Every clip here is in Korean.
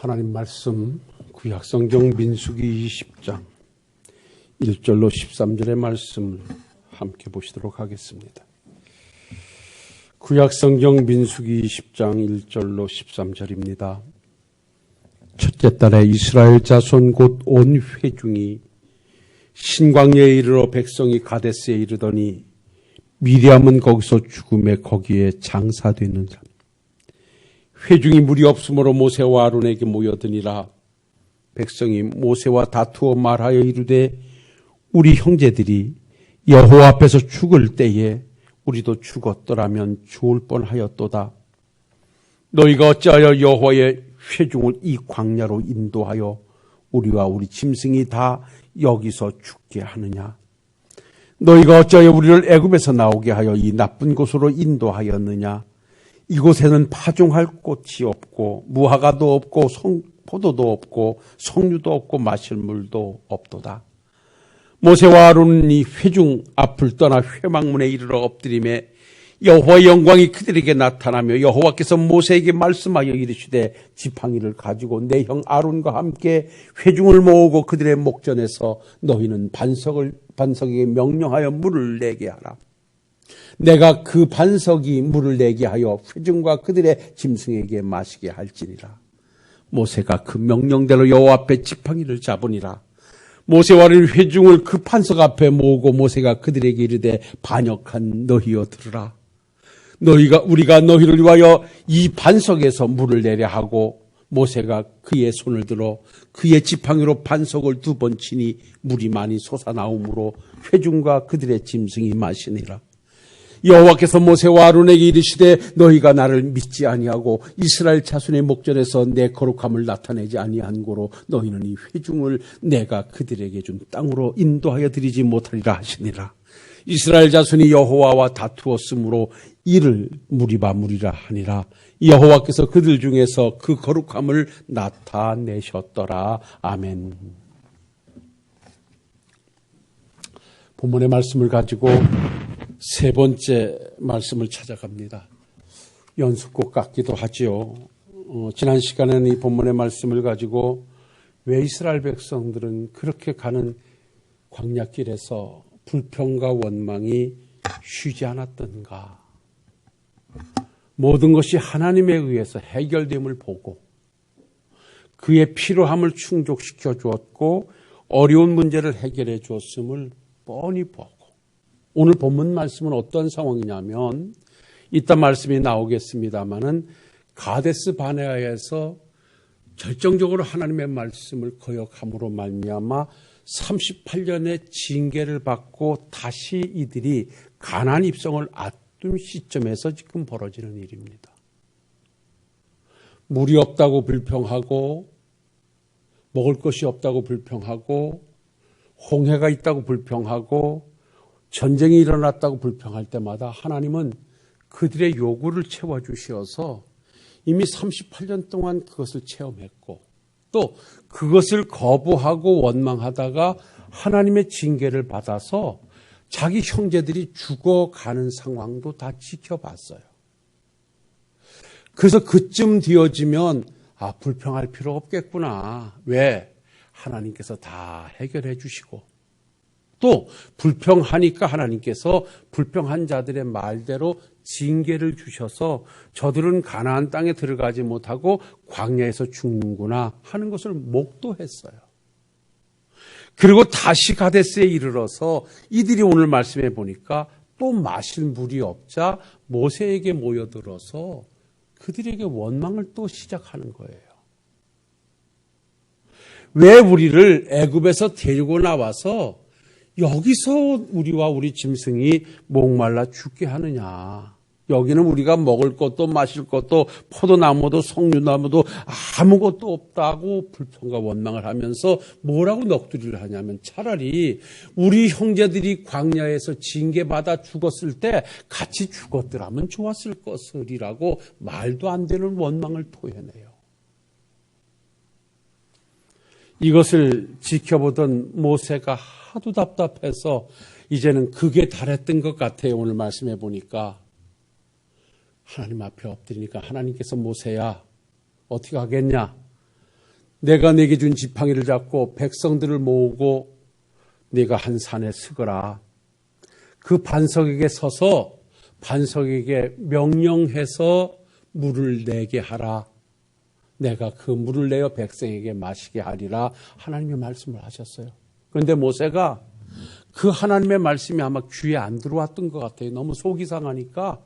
하나님 말씀 구약성경 민수기 20장 1절로 13절의 말씀을 함께 보시도록 하겠습니다. 구약성경 민수기 20장 1절로 13절입니다. 첫째 달에 이스라엘 자손 곧 온 회중이 신광야에 이르러 백성이 가데스에 이르더니 미리암은 거기서 죽음에 거기에 장사되는자. 회중이 물이 없으므로 모세와 아론에게 모여드니라. 백성이 모세와 다투어 말하여 이르되 우리 형제들이 여호와 앞에서 죽을 때에 우리도 죽었더라면 좋을 뻔하였도다. 너희가 어찌하여 여호와의 회중을 이 광야로 인도하여 우리와 우리 짐승이 다 여기서 죽게 하느냐. 너희가 어찌하여 우리를 애굽에서 나오게 하여 이 나쁜 곳으로 인도하였느냐. 이곳에는 파종할 꽃이 없고 무화과도 없고 포도도 없고 석류도 없고 마실 물도 없도다. 모세와 아론이 회중 앞을 떠나 회막문에 이르러 엎드리매 여호와의 영광이 그들에게 나타나며 여호와께서 모세에게 말씀하여 이르시되 지팡이를 가지고 내 형 아론과 함께 회중을 모으고 그들의 목전에서 너희는 반석에게 명령하여 물을 내게 하라. 내가 그 반석이 물을 내게 하여 회중과 그들의 짐승에게 마시게 할지니라. 모세가 그 명령대로 여호와 앞에 지팡이를 잡으니라. 모세와 아론이 회중을 그 반석 앞에 모으고 모세가 그들에게 이르되 반역한 너희여 들으라. 우리가 너희를 위하여 이 반석에서 물을 내려 하고 모세가 그의 손을 들어 그의 지팡이로 반석을 2번 치니 물이 많이 솟아나오므로 회중과 그들의 짐승이 마시니라. 여호와께서 모세와 아론에게 이르시되 너희가 나를 믿지 아니하고 이스라엘 자손의 목전에서 내 거룩함을 나타내지 아니한 고로 너희는 이 회중을 내가 그들에게 준 땅으로 인도하여 드리지 못하리라 하시니라. 이스라엘 자손이 여호와와 다투었으므로 이를 무리바무리라 하니라. 여호와께서 그들 중에서 그 거룩함을 나타내셨더라. 아멘. 본문의 말씀을 가지고 세 번째 말씀을 찾아갑니다. 연습곡 같기도 하지요. 지난 시간에는 이 본문의 말씀을 가지고 왜 이스라엘 백성들은 그렇게 가는 광야길에서 불평과 원망이 쉬지 않았던가. 모든 것이 하나님에 의해서 해결됨을 보고 그의 필요함을 충족시켜 주었고 어려운 문제를 해결해 주었음을 뻔히 보고 오늘 본문 말씀은 어떤 상황이냐면 이따 말씀이 나오겠습니다마는 가데스 바네아에서 결정적으로 하나님의 말씀을 거역함으로 말미암아 38년의 징계를 받고 다시 이들이 가나안 입성을 앞둔 시점에서 지금 벌어지는 일입니다. 물이 없다고 불평하고 먹을 것이 없다고 불평하고 홍해가 있다고 불평하고 전쟁이 일어났다고 불평할 때마다 하나님은 그들의 요구를 채워주셔서 이미 38년 동안 그것을 체험했고 또 그것을 거부하고 원망하다가 하나님의 징계를 받아서 자기 형제들이 죽어가는 상황도 다 지켜봤어요. 그래서 그쯤 되어지면 불평할 필요 없겠구나. 왜? 하나님께서 다 해결해 주시고 또 불평하니까 하나님께서 불평한 자들의 말대로 징계를 주셔서 저들은 가나안 땅에 들어가지 못하고 광야에서 죽는구나 하는 것을 목도했어요. 그리고 다시 가데스에 이르러서 이들이 오늘 말씀해 보니까 또 마실 물이 없자 모세에게 모여들어서 그들에게 원망을 또 시작하는 거예요. 왜 우리를 애굽에서 데리고 나와서 여기서 우리와 우리 짐승이 목말라 죽게 하느냐. 여기는 우리가 먹을 것도 마실 것도 포도나무도 석류나무도 아무것도 없다고 불평과 원망을 하면서 뭐라고 넋두리를 하냐면 차라리 우리 형제들이 광야에서 징계받아 죽었을 때 같이 죽었더라면 좋았을 것이라고 말도 안 되는 원망을 토해내요. 이것을 지켜보던 모세가 하도 답답해서 이제는 극에 달했던 것 같아요. 오늘 말씀해 보니까 하나님 앞에 엎드리니까 하나님께서 모세야 어떻게 하겠냐? 내가 내게 준 지팡이를 잡고 백성들을 모으고 네가 한 산에 서거라. 그 반석에게 서서 반석에게 명령해서 물을 내게 하라. 내가 그 물을 내어 백성에게 마시게 하리라. 하나님의 말씀을 하셨어요. 그런데 모세가 그 하나님의 말씀이 아마 귀에 안 들어왔던 것 같아요. 너무 속이 상하니까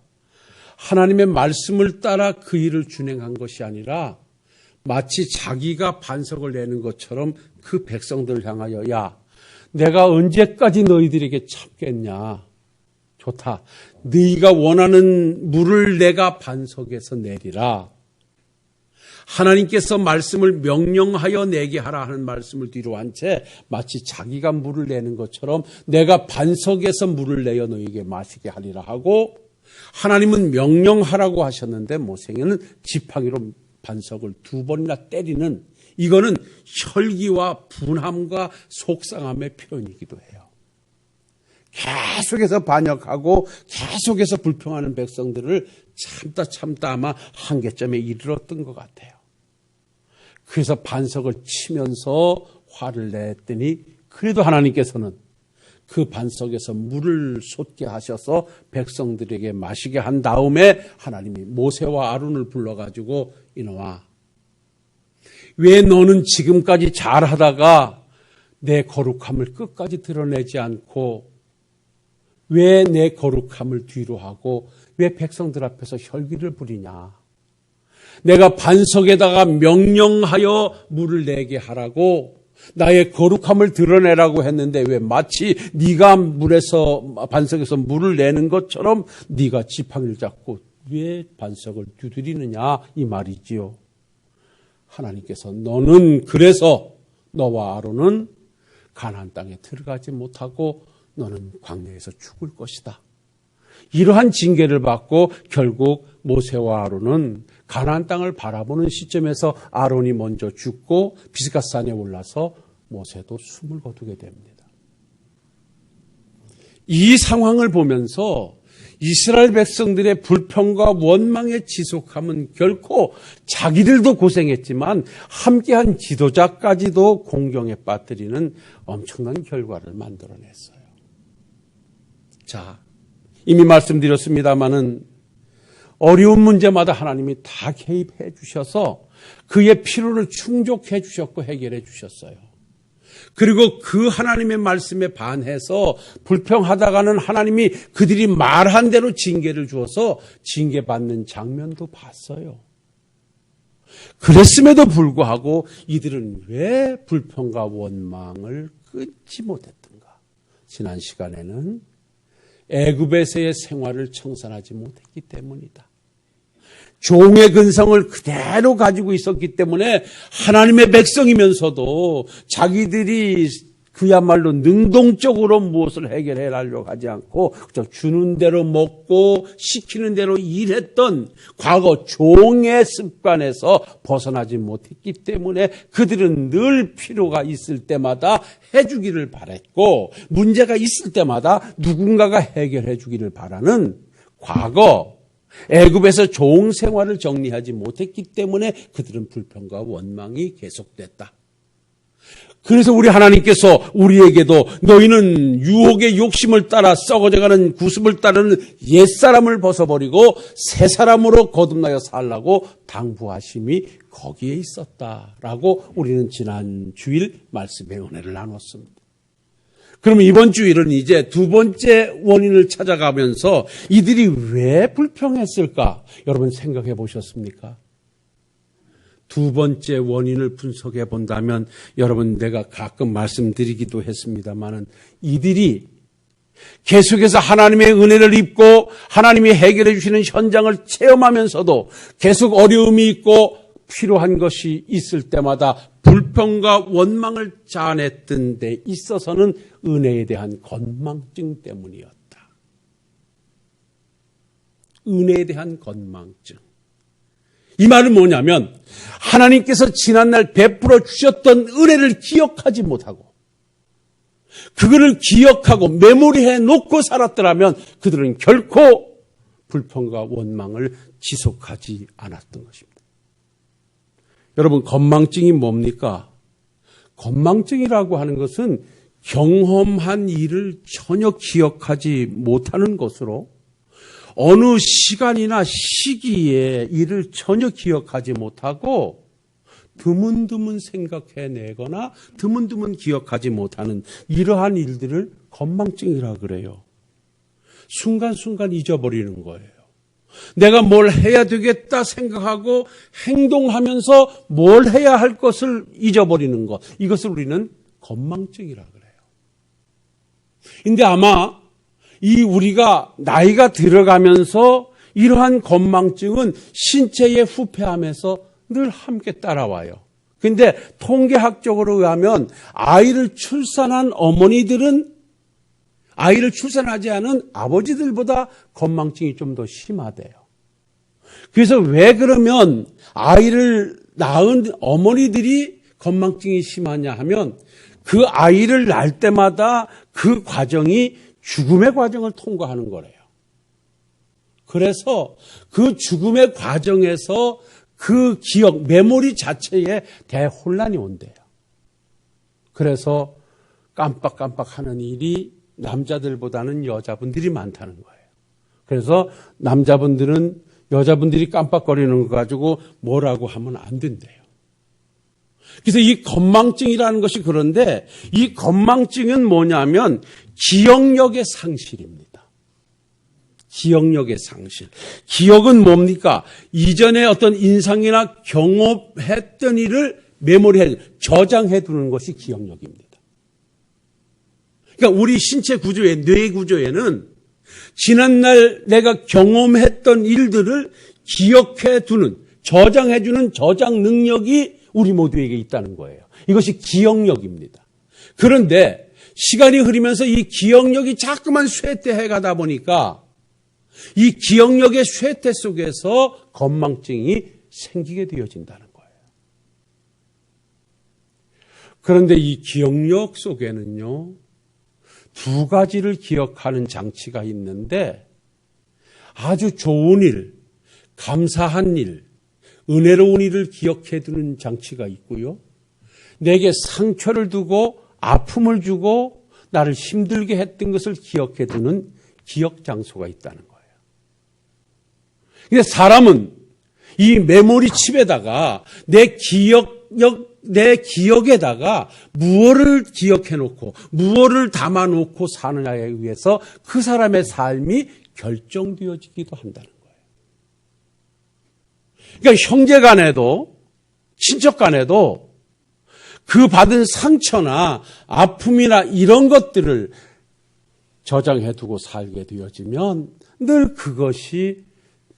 하나님의 말씀을 따라 그 일을 준행한 것이 아니라 마치 자기가 반석을 내는 것처럼 그 백성들을 향하여 야, 내가 언제까지 너희들에게 참겠냐. 좋다. 너희가 원하는 물을 내가 반석에서 내리라. 하나님께서 말씀을 명령하여 내게 하라 하는 말씀을 뒤로 한 채 마치 자기가 물을 내는 것처럼 내가 반석에서 물을 내어 너희에게 마시게 하리라 하고 하나님은 명령하라고 하셨는데 모세는 지팡이로 반석을 2번이나 때리는 이거는 혈기와 분함과 속상함의 표현이기도 해요. 계속해서 반역하고 계속해서 불평하는 백성들을 참다 아마 한계점에 이르렀던 것 같아요. 그래서 반석을 치면서 화를 냈더니 그래도 하나님께서는 그 반석에서 물을 솟게 하셔서 백성들에게 마시게 한 다음에 하나님이 모세와 아론을 불러가지고 이놈아, 왜 너는 지금까지 잘하다가 내 거룩함을 끝까지 드러내지 않고 왜 내 거룩함을 뒤로 하고 왜 백성들 앞에서 혈기를 부리냐. 내가 반석에다가 명령하여 물을 내게 하라고 나의 거룩함을 드러내라고 했는데 왜 마치 네가 반석에서 물을 내는 것처럼 네가 지팡이를 잡고 왜 반석을 두드리느냐 이 말이지요. 하나님께서 너는 그래서 너와 아론은 가나안 땅에 들어가지 못하고 너는 광야에서 죽을 것이다. 이러한 징계를 받고 결국 모세와 아론은 가나안 땅을 바라보는 시점에서 아론이 먼저 죽고 비스가산에 올라서 모세도 숨을 거두게 됩니다. 이 상황을 보면서 이스라엘 백성들의 불평과 원망의 지속함은 결코 자기들도 고생했지만 함께한 지도자까지도 공경에 빠뜨리는 엄청난 결과를 만들어냈어요. 자, 이미 말씀드렸습니다마는 어려운 문제마다 하나님이 다 개입해 주셔서 그의 필요를 충족해 주셨고 해결해 주셨어요. 그리고 그 하나님의 말씀에 반해서 불평하다가는 하나님이 그들이 말한 대로 징계를 주어서 징계받는 장면도 봤어요. 그랬음에도 불구하고 이들은 왜 불평과 원망을 끊지 못했던가? 지난 시간에는 애굽에서의 생활을 청산하지 못했기 때문이다. 종의 근성을 그대로 가지고 있었기 때문에 하나님의 백성이면서도 자기들이 그야말로 능동적으로 무엇을 해결해 하려고 하지 않고 그저 주는 대로 먹고 시키는 대로 일했던 과거 종의 습관에서 벗어나지 못했기 때문에 그들은 늘 필요가 있을 때마다 해주기를 바랬고 문제가 있을 때마다 누군가가 해결해 주기를 바라는 과거 애굽에서 종 생활을 정리하지 못했기 때문에 그들은 불평과 원망이 계속됐다. 그래서 우리 하나님께서 우리에게도 너희는 유혹의 욕심을 따라 썩어져가는 구습을 따르는 옛사람을 벗어버리고 새 사람으로 거듭나여 살라고 당부하심이 거기에 있었다라고 우리는 지난 주일 말씀의 은혜를 나눴습니다. 그러면 이번 주일은 이제 두 번째 원인을 찾아가면서 이들이 왜 불평했을까? 여러분 생각해 보셨습니까? 두 번째 원인을 분석해 본다면 여러분 내가 가끔 말씀드리기도 했습니다마는 이들이 계속해서 하나님의 은혜를 입고 하나님이 해결해 주시는 현장을 체험하면서도 계속 어려움이 있고 필요한 것이 있을 때마다 불평과 원망을 자아냈던 데 있어서는 은혜에 대한 건망증 때문이었다. 은혜에 대한 건망증. 이 말은 뭐냐면 하나님께서 지난날 베풀어 주셨던 은혜를 기억하지 못하고 그거를 기억하고 메모리해 놓고 살았더라면 그들은 결코 불평과 원망을 지속하지 않았던 것입니다. 여러분, 건망증이 뭡니까? 건망증이라고 하는 것은 경험한 일을 전혀 기억하지 못하는 것으로 어느 시간이나 시기에 일을 전혀 기억하지 못하고 드문드문 생각해내거나 드문드문 기억하지 못하는 이러한 일들을 건망증이라 그래요. 순간순간 잊어버리는 거예요. 내가 뭘 해야 되겠다 생각하고 행동하면서 뭘 해야 할 것을 잊어버리는 것. 이것을 우리는 건망증이라 그래요. 근데 아마 우리가 나이가 들어가면서 이러한 건망증은 신체의 후퇴함에서 늘 함께 따라와요. 근데 통계학적으로 의하면 아이를 출산한 어머니들은 아이를 출산하지 않은 아버지들보다 건망증이 좀 더 심하대요. 그래서 왜 그러면 아이를 낳은 어머니들이 건망증이 심하냐 하면 그 아이를 낳을 때마다 그 과정이 죽음의 과정을 통과하는 거래요. 그래서 그 죽음의 과정에서 그 기억, 메모리 자체에 대혼란이 온대요. 그래서 깜빡깜빡 하는 일이 남자들보다는 여자분들이 많다는 거예요. 그래서 남자분들은 여자분들이 깜빡거리는 거 가지고 뭐라고 하면 안 된대요. 그래서 이 건망증이라는 것이 그런데 이 건망증은 뭐냐면 기억력의 상실입니다. 기억력의 상실. 기억은 뭡니까? 이전에 어떤 인상이나 경험했던 일을 메모리해, 저장해 두는 것이 기억력입니다. 그러니까 우리 신체 구조에, 뇌 구조에는 지난날 내가 경험했던 일들을 기억해 두는, 저장해 주는 저장 능력이 우리 모두에게 있다는 거예요. 이것이 기억력입니다. 그런데 시간이 흐르면서 이 기억력이 자꾸만 쇠퇴해 가다 보니까 이 기억력의 쇠퇴 속에서 건망증이 생기게 되어진다는 거예요. 그런데 이 기억력 속에는요, 두 가지를 기억하는 장치가 있는데 아주 좋은 일, 감사한 일, 은혜로운 일을 기억해 두는 장치가 있고요. 내게 상처를 두고 아픔을 주고 나를 힘들게 했던 것을 기억해 두는 기억 장소가 있다는 거예요. 근데 사람은 이 메모리 칩에다가 내 기억에다가 무엇을 기억해 놓고 무엇을 담아 놓고 사느냐에 의해서 그 사람의 삶이 결정되어지기도 한다는 거예요. 그러니까 형제 간에도 친척 간에도 그 받은 상처나 아픔이나 이런 것들을 저장해 두고 살게 되어지면 늘 그것이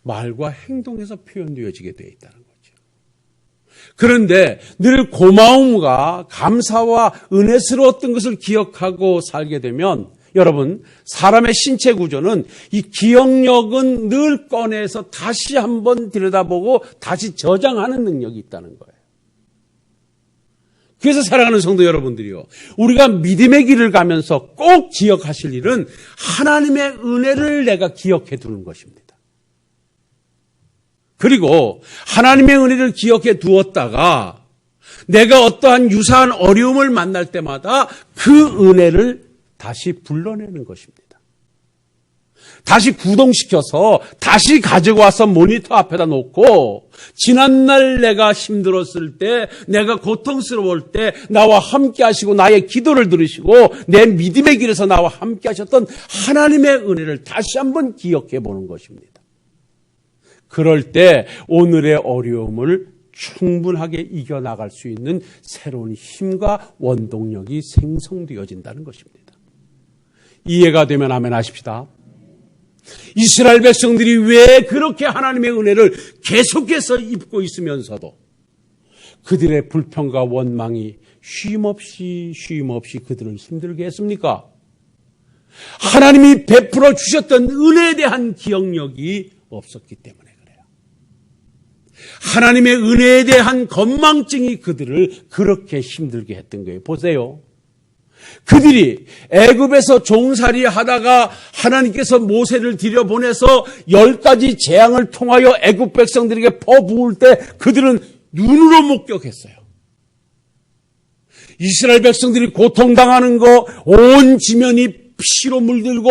말과 행동에서 표현되어지게 되어 있다는 거죠. 그런데 늘 고마움과 감사와 은혜스러웠던 것을 기억하고 살게 되면 여러분, 사람의 신체 구조는 이 기억력은 늘 꺼내서 다시 한번 들여다보고 다시 저장하는 능력이 있다는 거예요. 그래서 사랑하는 성도 여러분들이요, 우리가 믿음의 길을 가면서 꼭 기억하실 일은 하나님의 은혜를 내가 기억해 두는 것입니다. 그리고 하나님의 은혜를 기억해 두었다가 내가 어떠한 유사한 어려움을 만날 때마다 그 은혜를 다시 불러내는 것입니다. 다시 구동시켜서 다시 가져와서 모니터 앞에다 놓고 지난날 내가 힘들었을 때, 내가 고통스러울 때 나와 함께 하시고 나의 기도를 들으시고 내 믿음의 길에서 나와 함께 하셨던 하나님의 은혜를 다시 한번 기억해 보는 것입니다. 그럴 때 오늘의 어려움을 충분하게 이겨나갈 수 있는 새로운 힘과 원동력이 생성되어진다는 것입니다. 이해가 되면 아멘 하십시다. 이스라엘 백성들이 왜 그렇게 하나님의 은혜를 계속해서 입고 있으면서도 그들의 불평과 원망이 쉼없이 그들을 힘들게 했습니까? 하나님이 베풀어 주셨던 은혜에 대한 기억력이 없었기 때문에 그래요. 하나님의 은혜에 대한 건망증이 그들을 그렇게 힘들게 했던 거예요. 보세요. 그들이 애굽에서 종살이 하다가 하나님께서 모세를 들여보내서 10가지 재앙을 통하여 애굽 백성들에게 퍼부을 때 그들은 눈으로 목격했어요. 이스라엘 백성들이 고통당하는 거, 온 지면이 피로 물들고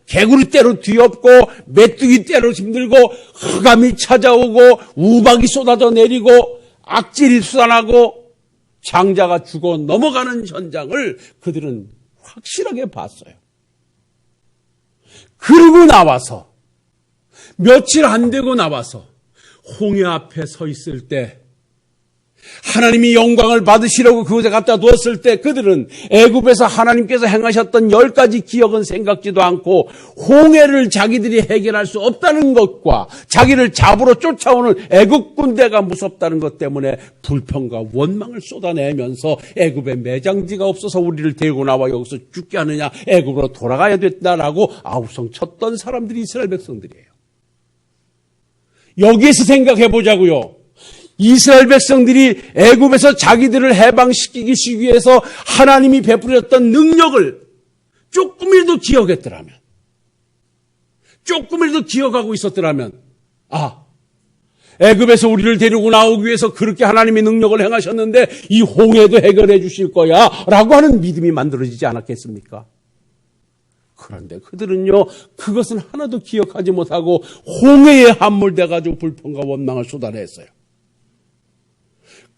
개구리떼로 뒤엎고 메뚜기떼로 힘들고 흑암이 찾아오고 우박이 쏟아져 내리고 악질이 쏟아나고 장자가 죽어 넘어가는 현장을 그들은 확실하게 봤어요. 그러고 나와서 며칠 안 되고 나와서 홍해 앞에 서 있을 때 하나님이 영광을 받으시려고 그곳에 갖다 두었을 때 그들은 애굽에서 하나님께서 행하셨던 10가지 기억은 생각지도 않고 홍해를 자기들이 해결할 수 없다는 것과 자기를 잡으러 쫓아오는 애굽 군대가 무섭다는 것 때문에 불평과 원망을 쏟아내면서 애굽에 매장지가 없어서 우리를 데리고 나와 여기서 죽게 하느냐, 애굽으로 돌아가야 됐다라고 아우성 쳤던 사람들이 이스라엘 백성들이에요. 여기에서 생각해 보자고요. 이스라엘 백성들이 애굽에서 자기들을 해방시키기 위해서 하나님이 베풀었던 능력을 조금이라도 기억했더라면, 조금이라도 기억하고 있었더라면, 애굽에서 우리를 데리고 나오기 위해서 그렇게 하나님이 능력을 행하셨는데 이 홍해도 해결해 주실 거야 라고 하는 믿음이 만들어지지 않았겠습니까? 그런데 그들은요, 그것은 하나도 기억하지 못하고 홍해에 함몰돼가지고 불평과 원망을 쏟아냈어요.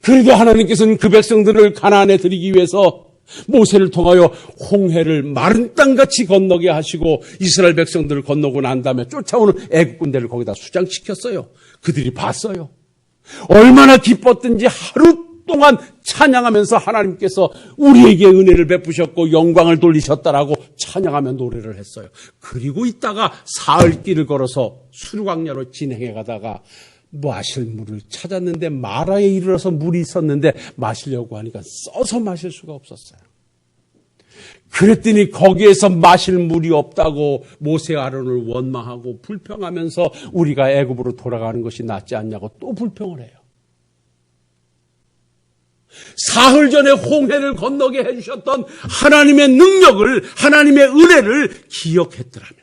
그래도 하나님께서는 그 백성들을 가나안에 들이기 위해서 모세를 통하여 홍해를 마른 땅같이 건너게 하시고 이스라엘 백성들을 건너고 난 다음에 쫓아오는 애국 군대를 거기다 수장시켰어요. 그들이 봤어요. 얼마나 기뻤든지 하루 동안 찬양하면서 하나님께서 우리에게 은혜를 베푸셨고 영광을 돌리셨다라고 찬양하며 노래를 했어요. 그리고 있다가 사흘 길을 걸어서 수르광야로 진행해 가다가 마실 물을 찾았는데 마라에 이르러서 물이 있었는데 마시려고 하니까 써서 마실 수가 없었어요. 그랬더니 거기에서 마실 물이 없다고 모세와 아론을 원망하고 불평하면서 우리가 애굽으로 돌아가는 것이 낫지 않냐고 또 불평을 해요. 사흘 전에 홍해를 건너게 해주셨던 하나님의 능력을, 하나님의 은혜를 기억했더라면,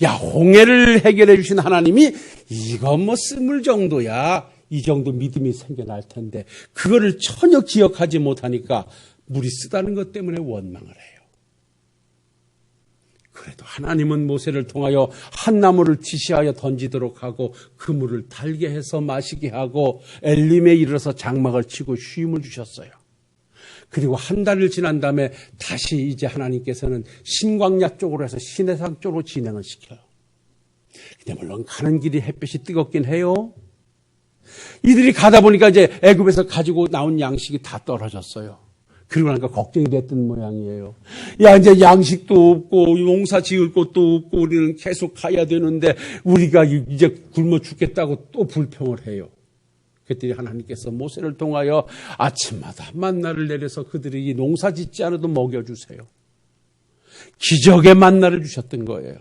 야, 홍해를 해결해 주신 하나님이 이거 뭐 스물 정도야, 이 정도 믿음이 생겨날 텐데 그거를 전혀 기억하지 못하니까 물이 쓰다는 것 때문에 원망을 해요. 그래도 하나님은 모세를 통하여 한 나무를 지시하여 던지도록 하고 그 물을 달게 해서 마시게 하고 엘림에 이르러서 장막을 치고 쉼을 주셨어요. 그리고 한 달을 지난 다음에 다시 이제 하나님께서는 신광야 쪽으로 해서 시내산 쪽으로 진행을 시켜요. 근데 물론 가는 길이 햇볕이 뜨겁긴 해요. 이들이 가다 보니까 이제 애굽에서 가지고 나온 양식이 다 떨어졌어요. 그리고 나니까 걱정이 됐던 모양이에요. 야, 이제 양식도 없고 농사 지을 곳도 없고 우리는 계속 가야 되는데 우리가 이제 굶어 죽겠다고 또 불평을 해요. 그랬더니 하나님께서 모세를 통하여 아침마다 만나를 내려서 그들이 농사 짓지 않아도 먹여주세요. 기적의 만나를 주셨던 거예요.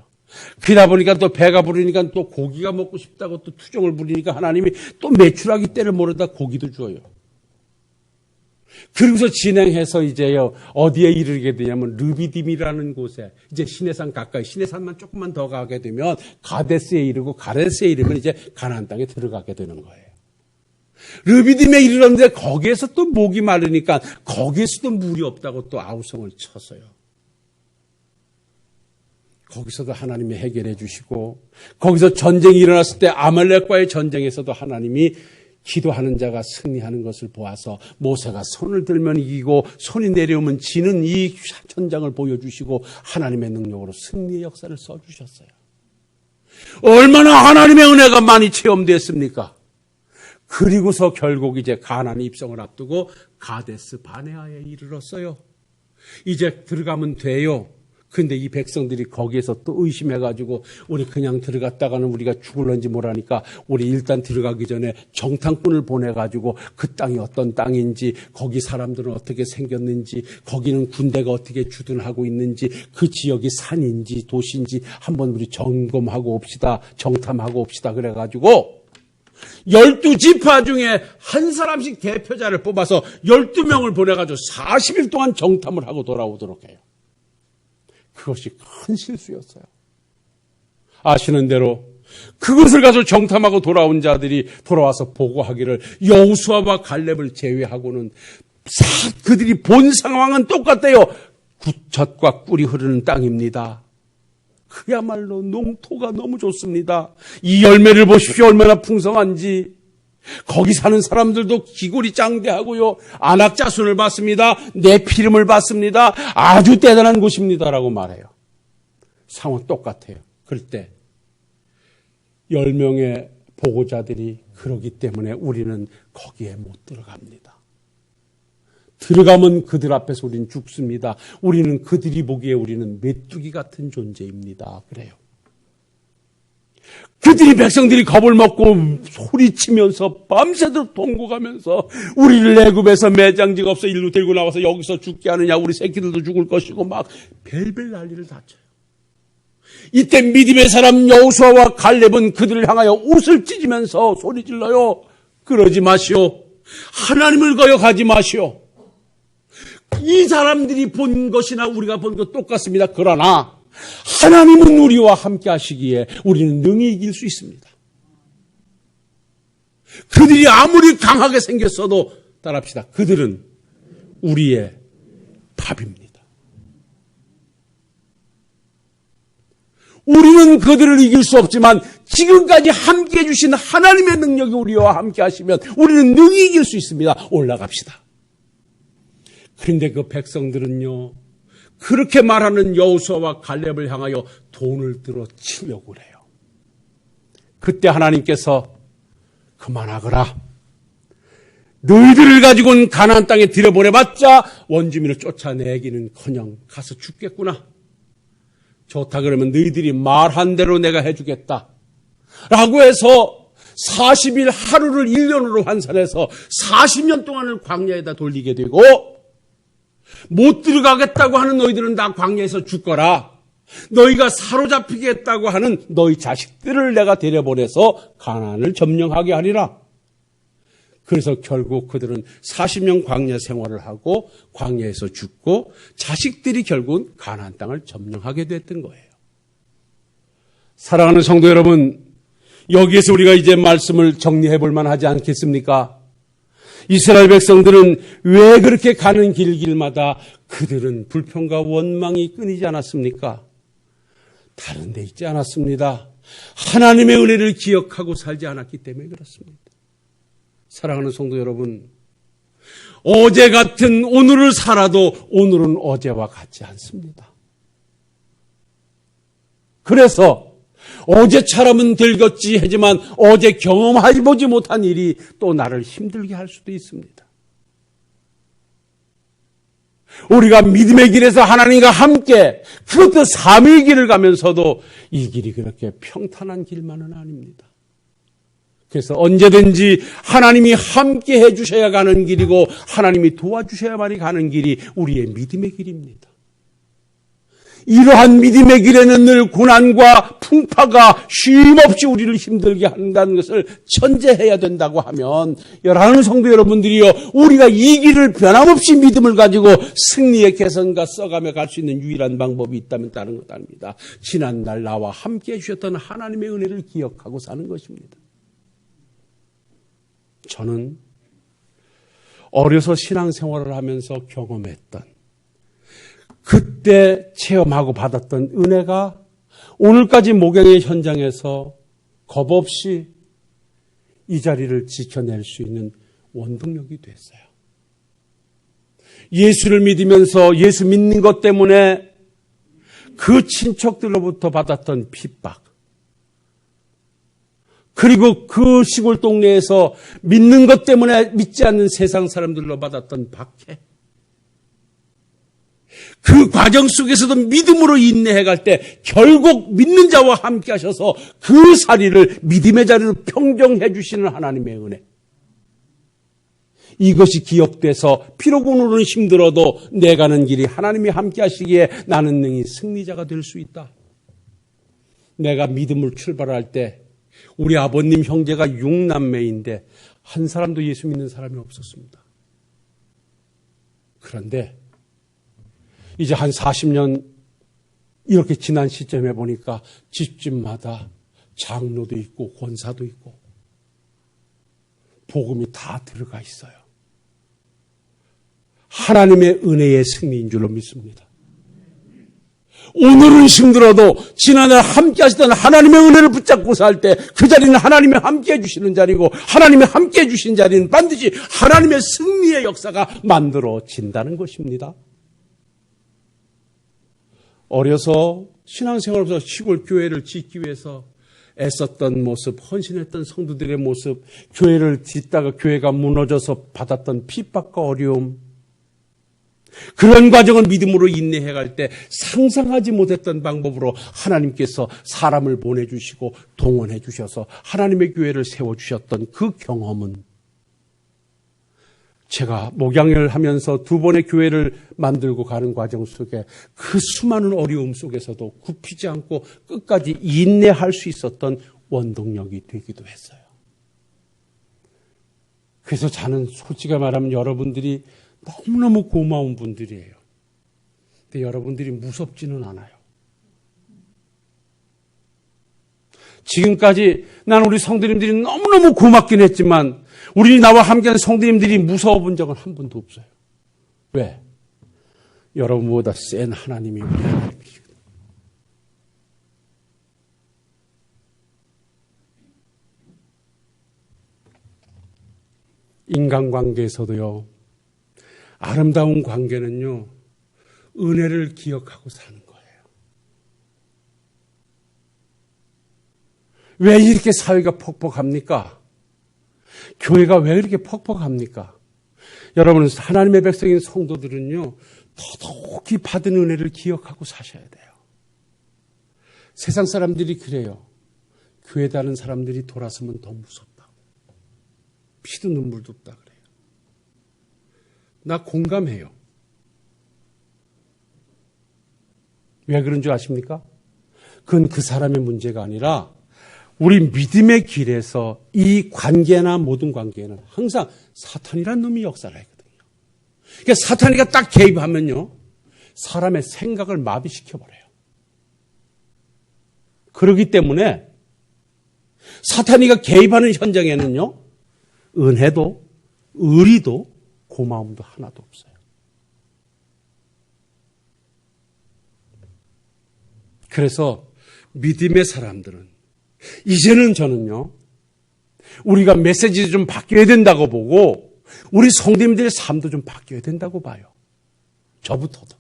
그러다 보니까 또 배가 부르니까 또 고기가 먹고 싶다고 또 투정을 부리니까 하나님이 또 메추라기 때를 모르다 고기도 줘요. 그러고서 진행해서 이제요, 어디에 이르게 되냐면 르비딤이라는 곳에, 이제 시내산 가까이, 시내산만 조금만 더 가게 되면 가데스에 이르고, 가데스에 이르면 이제 가나안 땅에 들어가게 되는 거예요. 르비딤에 이르렀는데 거기에서 또 목이 마르니까 거기에서도 물이 없다고 또 아우성을 쳤어요. 거기서도 하나님이 해결해 주시고, 거기서 전쟁이 일어났을 때 아말렉과의 전쟁에서도 하나님이 기도하는 자가 승리하는 것을 보아서 모세가 손을 들면 이기고 손이 내려오면 지는 이 전장을 보여주시고 하나님의 능력으로 승리의 역사를 써주셨어요. 얼마나 하나님의 은혜가 많이 체험됐습니까? 그리고서 결국 이제 가나안 입성을 앞두고 가데스 바네아에 이르렀어요. 이제 들어가면 돼요. 근데 이 백성들이 거기에서 또 의심해가지고 우리 그냥 들어갔다가는 우리가 죽을런지 모르니까 우리 일단 들어가기 전에 정탐꾼을 보내가지고 그 땅이 어떤 땅인지, 거기 사람들은 어떻게 생겼는지, 거기는 군대가 어떻게 주둔하고 있는지, 그 지역이 산인지 도시인지 한번 우리 점검하고 옵시다, 정탐하고 옵시다 그래가지고 12지파 중에 한 사람씩 대표자를 뽑아서 12명을 보내가지고 40일 동안 정탐을 하고 돌아오도록 해요. 그것이 큰 실수였어요. 아시는 대로 그것을 가서 정탐하고 돌아온 자들이 돌아와서 보고하기를 여호수아와 갈렙을 제외하고는 그들이 본 상황은 똑같대요. 젖과 꿀이 흐르는 땅입니다. 그야말로 농토가 너무 좋습니다. 이 열매를 보십시오. 얼마나 풍성한지. 거기 사는 사람들도 기골이 장대하고요. 안악자손을 받습니다. 네피림을 받습니다. 아주 대단한 곳입니다라고 말해요. 상황 똑같아요. 그럴 때 10명의 보고자들이 그러기 때문에 우리는 거기에 못 들어갑니다. 들어가면 그들 앞에서 우리는 죽습니다. 우리는 그들이 보기에 우리는 메뚜기 같은 존재입니다. 그래요. 그들이 백성들이 겁을 먹고 소리치면서 밤새도록 동고가면서 우리를 애굽에서 매장지가 없어 일로 데리고 나와서 여기서 죽게 하느냐, 우리 새끼들도 죽을 것이고 막 별별 난리를 다 쳐요. 이때 믿음의 사람 여호수아와 갈렙은 그들을 향하여 옷을 찢으면서 소리질러요. 그러지 마시오. 하나님을 거역하지 마시오. 이 사람들이 본 것이나 우리가 본 것 똑같습니다. 그러나 하나님은 우리와 함께 하시기에 우리는 능히 이길 수 있습니다. 그들이 아무리 강하게 생겼어도 따라합시다. 그들은 우리의 밥입니다. 우리는 그들을 이길 수 없지만 지금까지 함께 해주신 하나님의 능력이 우리와 함께 하시면 우리는 능히 이길 수 있습니다. 올라갑시다. 그런데 그 백성들은요, 그렇게 말하는 여호수아와 갈렙을 향하여 돈을 들어 치려고 그래요. 그때 하나님께서 그만하거라. 너희들을 가지고는 가나안 땅에 들여보내봤자 원주민을 쫓아내기는커녕 가서 죽겠구나. 좋다 그러면 너희들이 말한 대로 내가 해주겠다. 라고 해서 40일 하루를 1년으로 환산해서 40년 동안을 광야에다 돌리게 되고, 못 들어가겠다고 하는 너희들은 다 광야에서 죽거라. 너희가 사로잡히겠다고 하는 너희 자식들을 내가 데려보내서 가나안을 점령하게 하리라. 그래서 결국 그들은 40년 광야 생활을 하고 광야에서 죽고 자식들이 결국은 가나안 땅을 점령하게 됐던 거예요. 사랑하는 성도 여러분, 여기에서 우리가 이제 말씀을 정리해 볼 만하지 않겠습니까? 이스라엘 백성들은 왜 그렇게 가는 길마다 그들은 불평과 원망이 끊이지 않았습니까? 다른 데 있지 않았습니다. 하나님의 은혜를 기억하고 살지 않았기 때문에 그렇습니다. 사랑하는 성도 여러분, 어제 같은 오늘을 살아도 오늘은 어제와 같지 않습니다. 그래서 어제처럼은 되겠지 하지만 어제 경험해보지 못한 일이 또 나를 힘들게 할 수도 있습니다. 우리가 믿음의 길에서 하나님과 함께 그것도 삶의 길을 가면서도 이 길이 그렇게 평탄한 길만은 아닙니다. 그래서 언제든지 하나님이 함께 해주셔야 가는 길이고 하나님이 도와주셔야만이 가는 길이 우리의 믿음의 길입니다. 이러한 믿음의 길에는 늘 고난과 풍파가 쉼없이 우리를 힘들게 한다는 것을 전제해야 된다고 하면, 여러분 성도 여러분들이요, 우리가 이 길을 변함없이 믿음을 가지고 승리의 개선과 써가며 갈 수 있는 유일한 방법이 있다면 다른 것 아닙니다. 지난날 나와 함께 해주셨던 하나님의 은혜를 기억하고 사는 것입니다. 저는 어려서 신앙생활을 하면서 경험했던, 그때 체험하고 받았던 은혜가 오늘까지 목양의 현장에서 겁없이 이 자리를 지켜낼 수 있는 원동력이 됐어요. 예수를 믿으면서 예수 믿는 것 때문에 그 친척들로부터 받았던 핍박, 그리고 그 시골 동네에서 믿는 것 때문에 믿지 않는 세상 사람들로 받았던 박해, 그 과정 속에서도 믿음으로 인내해 갈 때 결국 믿는 자와 함께 하셔서 그 자리를 믿음의 자리로 평정해 주시는 하나님의 은혜, 이것이 기억돼서 비록 오늘은 힘들어도 내 가는 길이 하나님이 함께 하시기에 나는 능히 승리자가 될 수 있다. 내가 믿음을 출발할 때 우리 아버님 형제가 6남매인데 한 사람도 예수 믿는 사람이 없었습니다. 그런데 이제 한 40년 이렇게 지난 시점에 보니까 집집마다 장로도 있고 권사도 있고 복음이 다 들어가 있어요. 하나님의 은혜의 승리인 줄로 믿습니다. 오늘은 힘들어도 지난날 함께 하시던 하나님의 은혜를 붙잡고 살 때 그 자리는 하나님이 함께 해주시는 자리고 하나님이 함께 해주신 자리는 반드시 하나님의 승리의 역사가 만들어진다는 것입니다. 어려서 신앙생활에서 시골 교회를 짓기 위해서 애썼던 모습, 헌신했던 성도들의 모습, 교회를 짓다가 교회가 무너져서 받았던 핍박과 어려움, 그런 과정을 믿음으로 인내해 갈 때 상상하지 못했던 방법으로 하나님께서 사람을 보내주시고 동원해 주셔서 하나님의 교회를 세워주셨던 그 경험은 제가 목양을 하면서 2번의 교회를 만들고 가는 과정 속에 그 수많은 어려움 속에서도 굽히지 않고 끝까지 인내할 수 있었던 원동력이 되기도 했어요. 그래서 저는 솔직히 말하면 여러분들이 너무너무 고마운 분들이에요. 근데 여러분들이 무섭지는 않아요. 지금까지 난 우리 성도님들이 너무너무 고맙긴 했지만 우리 나와 함께하는 성도님들이 무서워 본 적은 한 번도 없어요. 왜? 여러분보다 센 하나님이 우리 하나님이시거든요. 인간관계에서도요. 아름다운 관계는요. 은혜를 기억하고 사는 거예요. 왜 이렇게 사회가 퍽퍽합니까? 교회가 왜 이렇게 퍽퍽합니까? 여러분, 하나님의 백성인 성도들은요. 더더욱이 받은 은혜를 기억하고 사셔야 돼요. 세상 사람들이 그래요. 교회 다니는 사람들이 돌아서면 더 무섭다고. 피도 눈물도 없다 그래요. 나 공감해요. 왜 그런 줄 아십니까? 그건 그 사람의 문제가 아니라 우리 믿음의 길에서 이 관계나 모든 관계는 항상 사탄이란 놈이 역사를 하거든요. 그러니까 사탄이가 딱 개입하면요. 사람의 생각을 마비시켜버려요. 그렇기 때문에 사탄이가 개입하는 현장에는요. 은혜도 의리도 고마움도 하나도 없어요. 그래서 믿음의 사람들은 이제는 저는요. 우리가 메시지도 좀 바뀌어야 된다고 보고 우리 성도님들의 삶도 좀 바뀌어야 된다고 봐요. 저부터도.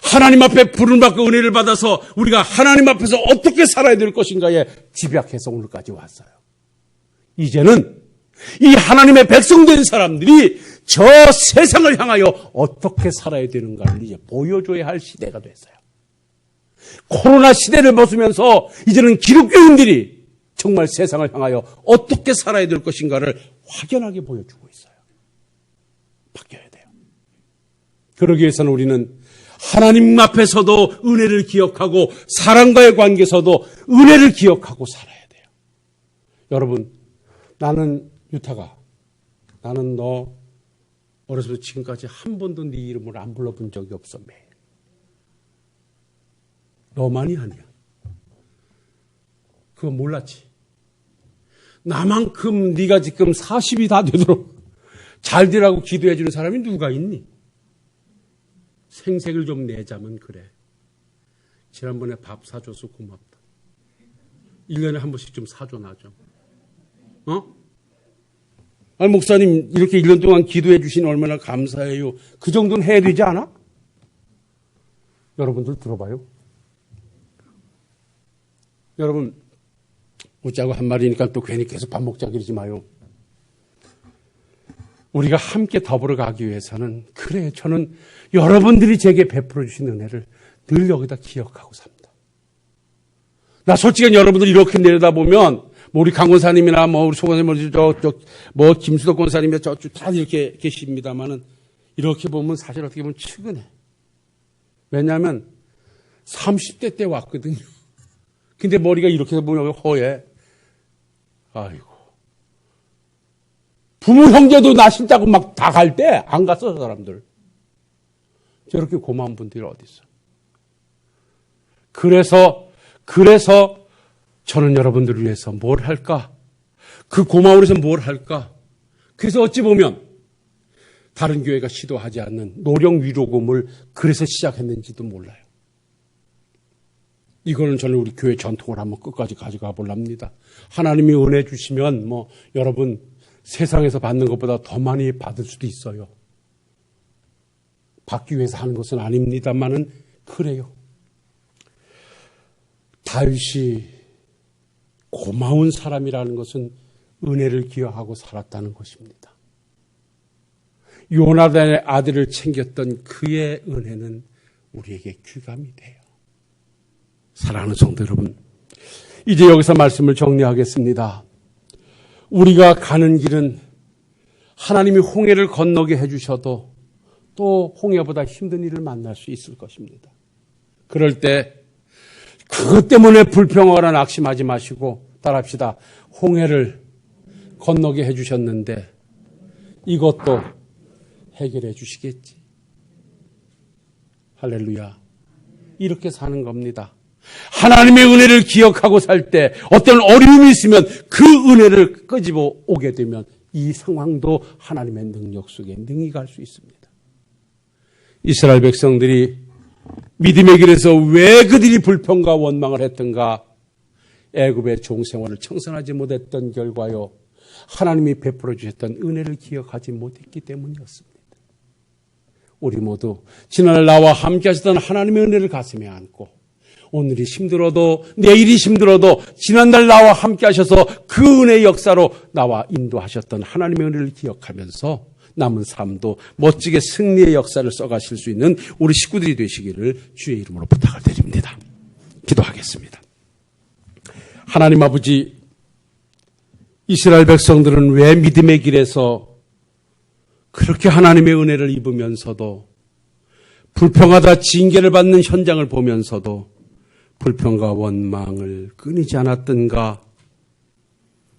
하나님 앞에 부름을 받고 은혜를 받아서 우리가 하나님 앞에서 어떻게 살아야 될 것인가에 집약해서 오늘까지 왔어요. 이제는 이 하나님의 백성된 사람들이 저 세상을 향하여 어떻게 살아야 되는가를 이제 보여줘야 할 시대가 됐어요. 코로나 시대를 벗으면서 이제는 기독교인들이 정말 세상을 향하여 어떻게 살아야 될 것인가를 확연하게 보여주고 있어요. 바뀌어야 돼요. 그러기 위해서는 우리는 하나님 앞에서도 은혜를 기억하고 사람과의 관계에서도 은혜를 기억하고 살아야 돼요. 여러분, 나는 유타가, 나는 너 어려서부터 지금까지 한 번도 네 이름을 안 불러본 적이 없어. 매일. 너만이 아니야. 그거 몰랐지. 나만큼 네가 지금 40이 다 되도록 잘 되라고 기도해 주는 사람이 누가 있니? 생색을 좀 내자면 그래. 지난번에 밥 사줘서 고맙다. 1년에 한 번씩 좀 사줘 나 좀. 아니 목사님 이렇게 1년 동안 기도해 주시니 얼마나 감사해요. 그 정도는 해야 되지 않아? 여러분들 들어봐요. 여러분 웃자고 한 말이니까 또 괜히 계속 밥 먹자 그러지 마요. 우리가 함께 더불어 가기 위해서는 그래 저는 여러분들이 제게 베풀어 주신 은혜를 늘 여기다 기억하고 삽니다. 나 솔직히 여러분들 이렇게 내려다보면 뭐 우리 강 권사님이나 뭐 우리 소 권사님 뭐 김수덕 권사님이 저쪽 다 이렇게 계십니다만은 이렇게 보면 사실 어떻게 보면 측은해. 왜냐하면 30대 때 왔거든요. 근데 머리가 이렇게 보면 허해. 아이고. 부모 형제도 나 싫다고 막 다 갈 때 안 갔어, 저 사람들. 저렇게 고마운 분들이 어디 있어. 그래서 저는 여러분들을 위해서 뭘 할까? 그 고마움에서 뭘 할까? 그래서 어찌 보면 다른 교회가 시도하지 않는 노령 위로금을 그래서 시작했는지도 몰라요. 이거는 저는 우리 교회 전통을 한번 끝까지 가져가 보랍니다. 하나님이 은혜 주시면 여러분 세상에서 받는 것보다 더 많이 받을 수도 있어요. 받기 위해서 하는 것은 아닙니다만은 그래요. 다윗이 고마운 사람이라는 것은 은혜를 기억하고 살았다는 것입니다. 요나단의 아들을 챙겼던 그의 은혜는 우리에게 귀감이 돼요. 사랑하는 성도 여러분, 이제 여기서 말씀을 정리하겠습니다. 우리가 가는 길은 하나님이 홍해를 건너게 해주셔도 또 홍해보다 힘든 일을 만날 수 있을 것입니다. 그럴 때 그것 때문에 불평하거나 낙심하지 마시고 따라합시다. 홍해를 건너게 해주셨는데 이것도 해결해 주시겠지. 할렐루야. 이렇게 사는 겁니다. 하나님의 은혜를 기억하고 살 때 어떤 어려움이 있으면 그 은혜를 끄집어 오게 되면 이 상황도 하나님의 능력 속에 능히 갈 수 있습니다. 이스라엘 백성들이 믿음의 길에서 왜 그들이 불평과 원망을 했던가? 애굽의 종생활을 청산하지 못했던 결과요, 하나님이 베풀어 주셨던 은혜를 기억하지 못했기 때문이었습니다. 우리 모두 지난날 나와 함께 하셨던 하나님의 은혜를 가슴에 안고 오늘이 힘들어도 내일이 힘들어도 지난날 나와 함께 하셔서 그 은혜의 역사로 나와 인도하셨던 하나님의 은혜를 기억하면서 남은 삶도 멋지게 승리의 역사를 써가실 수 있는 우리 식구들이 되시기를 주의 이름으로 부탁을 드립니다. 기도하겠습니다. 하나님 아버지, 이스라엘 백성들은 왜 믿음의 길에서 그렇게 하나님의 은혜를 입으면서도 불평하다 징계를 받는 현장을 보면서도 불평과 원망을 끊이지 않았던가?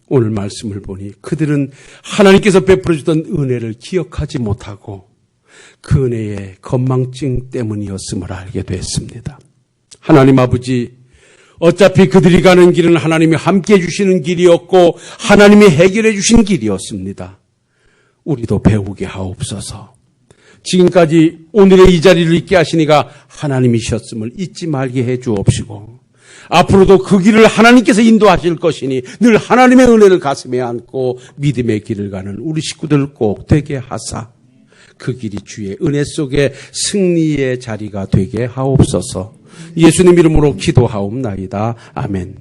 오늘 말씀을 보니 그들은 하나님께서 베풀어 주던 은혜를 기억하지 못하고 그 은혜의 건망증 때문이었음을 알게 됐습니다. 하나님 아버지, 어차피 그들이 가는 길은 하나님이 함께해 주시는 길이었고 하나님이 해결해 주신 길이었습니다. 우리도 배우게 하옵소서. 지금까지 오늘의 이 자리를 있게 하시니가 하나님이셨음을 잊지 말게 해 주옵시고 앞으로도 그 길을 하나님께서 인도하실 것이니 늘 하나님의 은혜를 가슴에 안고 믿음의 길을 가는 우리 식구들 꼭 되게 하사 그 길이 주의 은혜 속에 승리의 자리가 되게 하옵소서. 예수님 이름으로 기도하옵나이다. 아멘.